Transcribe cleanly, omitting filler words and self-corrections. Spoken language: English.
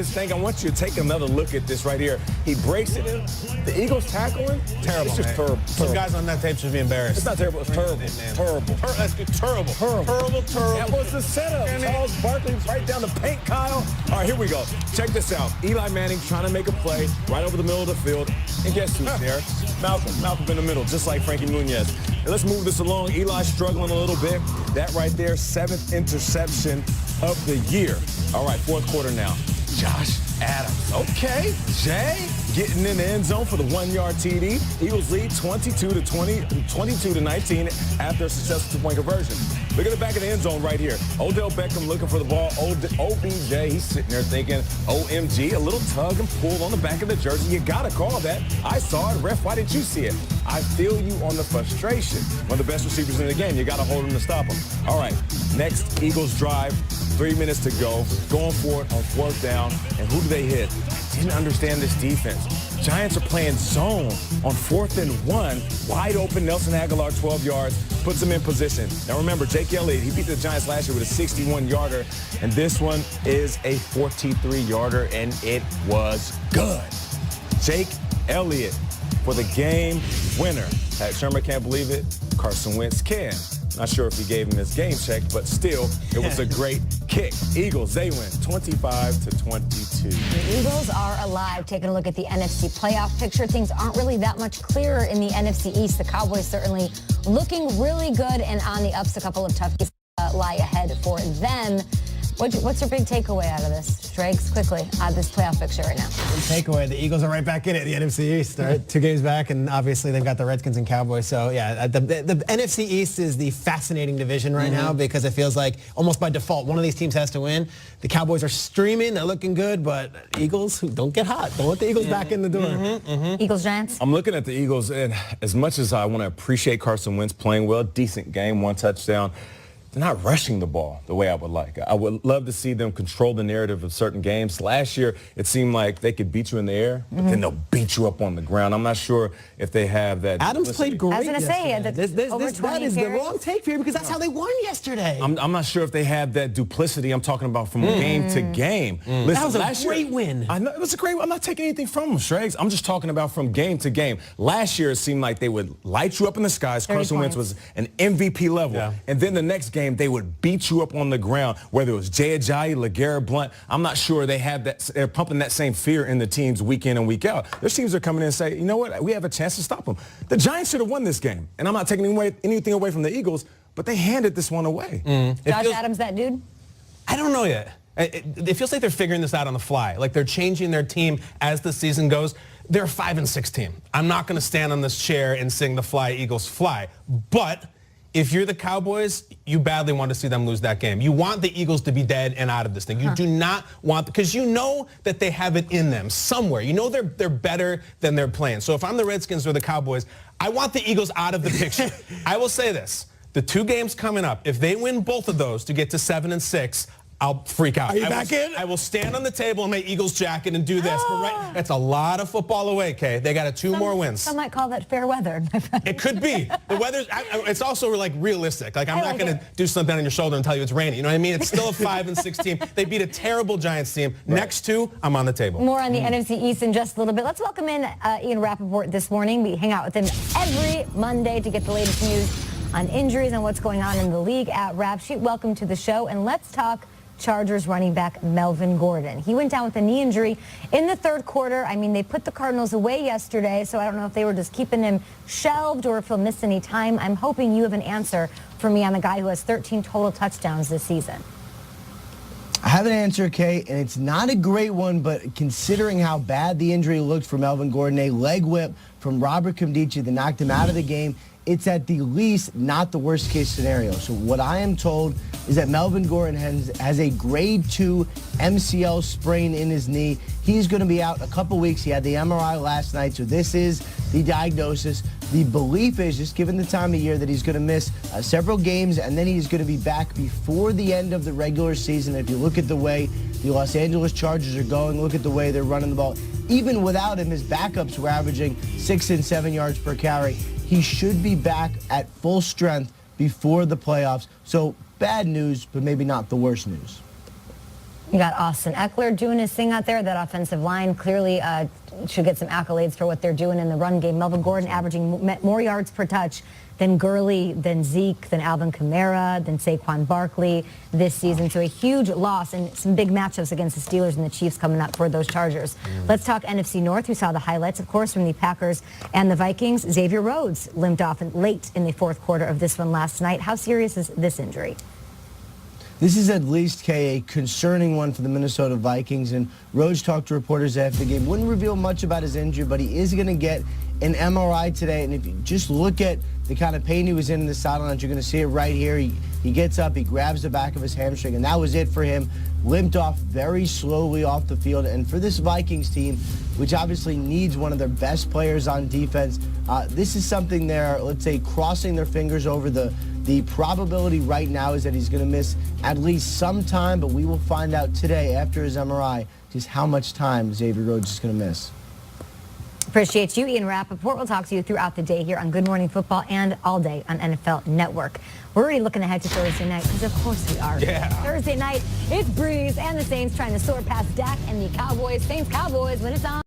his thing. I want you to take another look at this right here. He breaks it in. The Eagles tackling. Terrible, It's just man. terrible. Some guys on that tape should be embarrassed. It's not terrible. It's terrible. Terrible. That's good. Terrible. Terrible. That was the setup. Charles Barkley right down the paint, Kyle. All right, here we go. Check this out. Eli Manning trying to make a play right over the middle of the field. And guess who's there? Malcolm. Malcolm in the middle, just like Frankie Muniz. And let's move this along. Eli struggling a little bit. That right there, 7th interception of the year. All right, 4th quarter now. Josh Adams. Okay, Jay getting in the end zone for the 1-yard TD. Eagles lead 22-19 after a successful 2-point conversion. Look at the back of the end zone right here. Odell Beckham looking for the ball. OBJ, he's sitting there thinking, OMG, a little tug and pull on the back of the jersey. You got to call that. I saw it. Ref, why didn't you see it? I feel you on the frustration. One of the best receivers in the game. You got to hold him to stop him. All right, next Eagles drive. 3 minutes to go. Going for it on 4th down. And who do they hit? Didn't understand this defense. Giants are playing zone on 4th and 1. Wide open. Nelson Aguilar, 12 yards. Puts him in position. Now remember, Jake Elliott, he beat the Giants last year with a 61-yarder. And this one is a 43-yarder, and it was good. Jake Elliott for the game winner. Pat Shermer can't believe it. Carson Wentz can. Not sure if he gave him his game check, but still, it was a great kick. Eagles, they win 25-22. The Eagles are alive. Taking a look at the NFC playoff picture, things aren't really that much clearer in the NFC East. The Cowboys certainly looking really good and on the ups. A couple of tough games lie ahead for them. What's your big takeaway out of this, Strakes, quickly, this playoff picture right now? Big takeaway, the Eagles are right back in it, the NFC East. Right? 2 games back, and obviously they've got the Redskins and Cowboys. So, yeah, the NFC East is the fascinating division right now because it feels like almost by default one of these teams has to win. The Cowboys are streaming. They're looking good, but Eagles, don't get hot. Don't let the Eagles back in the door. Eagles, Giants? I'm looking at the Eagles, and as much as I want to appreciate Carson Wentz playing well, decent game, 1 touchdown, they're not rushing the ball the way I would like. I would love to see them control the narrative of certain games. Last year, it seemed like they could beat you in the air, but then they'll beat you up on the ground. I'm not sure if they have that. Adams played great. I was going to say, that is the wrong take here because that's how they won yesterday. I'm not sure if they have that duplicity I'm talking about from game to game. Listen, that was a great win. I know it was a great win. I'm not taking anything from them, Shregs. I'm just talking about from game to game. Last year, it seemed like they would light you up in the skies. Carson Wentz was an MVP level. Yeah. And then the next game, they would beat you up on the ground, whether it was Jay Ajayi, LeGarrette Blount. I'm not sure they have that. They're pumping that same fear in the teams week in and week out. Their teams are coming in and say, you know what, we have a chance to stop them. The Giants should have won this game. And I'm not taking anything away from the Eagles, but they handed this one away. Josh Adams, that dude? I don't know yet. It feels like they're figuring this out on the fly. Like they're changing their team as the season goes. They're a 5-6 team. I'm not going to stand on this chair and sing the Fly, Eagles, Fly. But if you're the Cowboys, you badly want to see them lose that game. You want the Eagles to be dead and out of this thing. You do not want, because you know that they have it in them somewhere. You know they're better than they're playing. So if I'm the Redskins or the Cowboys, I want the Eagles out of the picture. I will say this. The 2 games coming up, if they win both of those to get to 7-6, I'll freak out. Are you back in? I will stand on the table in my Eagles jacket and do this. But that's a lot of football away, Kay. They got 2 more wins. Some might call that fair weather, my friend. It could be. The weather's, it's also like realistic. Like I'm not going to do something on your shoulder and tell you it's raining. You know what I mean? It's still a 5-6 team. They beat a terrible Giants team. Right. Next 2, I'm on the table. More on the NFC East in just a little bit. Let's welcome in Ian Rappaport this morning. We hang out with him every Monday to get the latest news on injuries and what's going on in the league at Rap Sheet. Welcome to the show, and let's talk Chargers running back Melvin Gordon. He went down with a knee injury in the 3rd quarter. I mean, they put the Cardinals away yesterday, so I don't know if they were just keeping him shelved or if he'll miss any time. I'm hoping you have an answer for me on the guy who has 13 total touchdowns this season. I have an answer, Kay, and it's not a great one, but considering how bad the injury looked for Melvin Gordon, a leg whip from Robert Nkemdiche that knocked him out of the game, it's at the least not the worst case scenario. So what I am told is that Melvin Gordon has a grade 2 MCL sprain in his knee. He's going to be out a couple weeks. He had the MRI last night, so this is the diagnosis. The belief is, just given the time of year, that he's going to miss several games, and then he's going to be back before the end of the regular season. If you look at the way the Los Angeles Chargers are going, look at the way they're running the ball. Even without him, his backups were averaging 6 and 7 yards per carry. He should be back at full strength before the playoffs. So bad news, but maybe not the worst news. You got Austin Eckler doing his thing out there. That offensive line clearly should get some accolades for what they're doing in the run game. Melvin Gordon averaging more yards per touch than Gurley, than Zeke, than Alvin Kamara, than Saquon Barkley this season. So a huge loss and some big matchups against the Steelers and the Chiefs coming up for those Chargers. Let's talk NFC North. We saw the highlights, of course, from the Packers and the Vikings. Xavier Rhodes limped off late in the fourth quarter of this one last night. How serious is this injury? This is at least, Kay, a concerning one for the Minnesota Vikings. And Rhodes talked to reporters after the game. Wouldn't reveal much about his injury, but he is going to get an MRI today. And if you just look at the kind of pain he was in the sidelines, you're going to see it right here. He gets up, he grabs the back of his hamstring, and that was it for him. Limped off very slowly off the field. And for this Vikings team, which obviously needs one of their best players on defense, this is something they're, let's say, crossing their fingers over. The probability right now is that he's going to miss at least some time, but we will find out today after his MRI just how much time Xavier Rhodes is going to miss. Appreciate you, Ian Rappaport. We'll talk to you throughout the day here on Good Morning Football and all day on NFL Network. We're already looking ahead to Thursday night, because of course we are. Yeah. Thursday night, it's Breeze and the Saints trying to soar past Dak and the Cowboys. Saints-Cowboys when it's on.